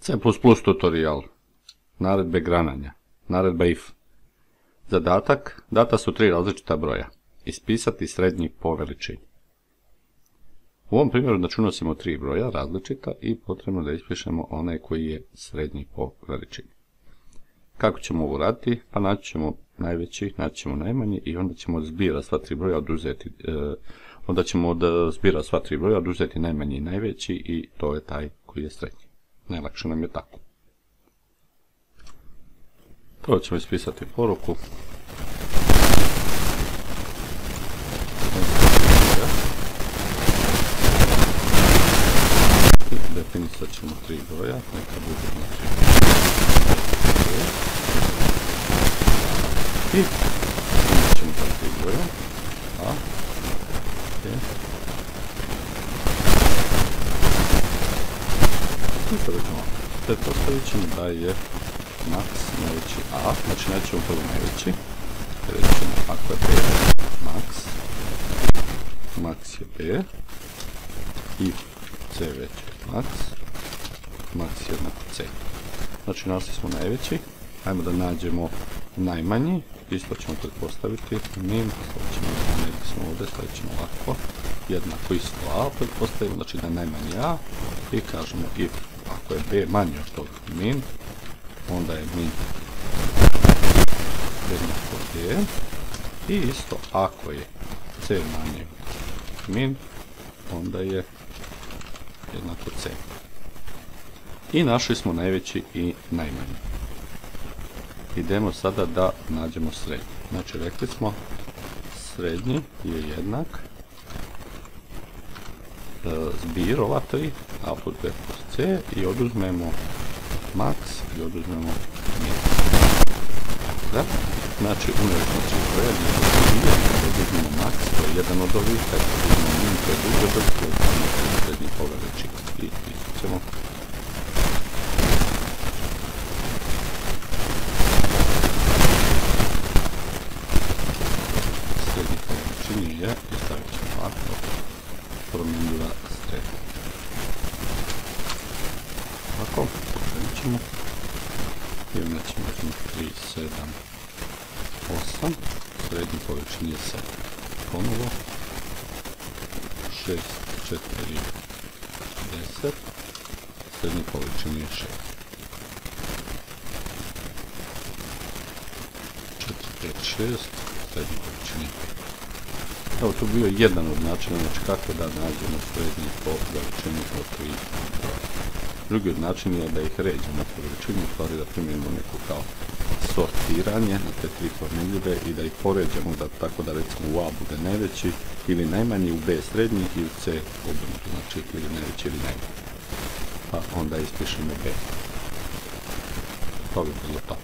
C++ tutorial. Naredbe grananja. Naredba if. Zadatak. Data su 3 različita broja. Ispisati srednji po veličini. U ovom primjeru znači unosimo 3 broja različita i potrebno da ispišemo onaj koji je srednji po veličini. Kako ćemo ovo raditi? Pa naći ćemo najveći, naći ćemo najmanji i onda ćemo od zbira sva 3 broja oduzeti, oduzeti najmanji i najveći i to je taj koji je srednji. Najlakše nam je tako. Prvo ćemo ispisati poruku. I definisat ćemo 3 broja, neka bude znači i imat ćemo ta 3 broja A, B i sada ćemo pretpostavit ćemo da je max najveći A, znači naćemo prvo najveći, reći ćemo ako je B max, max je B i C veći max, max jednako C. Znači našli smo najveći, ajmo da nađemo najmanji, isto ćemo pretpostaviti min, stavit ćemo ovdje, stavit ćemo ovako, jednako isto A, pretpostavimo znači da je najmanji A i kažemo if ako je B manji od toga min, onda je min jednako B i isto ako je C manje od min, onda je jednako C. I našli smo najveći i najmanji. Idemo sada da nađemo srednji. Znači rekli smo srednji je jednak zbir ova 3 A plus B plus C i oduzmemo max i oduzmemo min. Znači unijeli smo 3 broja, oduzmemo max, to je jedan od ovih, kad oduzmemo min, to je druga vrsta, oduzmemo srednji po veličini i isto ćemo srednji po veličini je i stavit ćemo ovako promjenjiva srednja. Ovako, pokrenut ćemo i imat ćemo 3, 7, 8, srednji po veličini je 7. Ponovo 6, 4, 10, srednji po veličini je 6. 4, 5, 6, srednji po veličini je 5. Evo tu bio jedan od načina, znači kako da nađemo srednji po veličini od 3 broja. Drugi od načina je da ih ređemo po veličini, u stvari da primijenimo neko kao sortiranje na te 3 promjenjive i da ih poređamo da, tako da recimo u A bude najveći ili najmanji, u B srednji i u C obrnuto, znači ili najveći ili najmanji. Pa onda ispišemo B. To bi bilo to.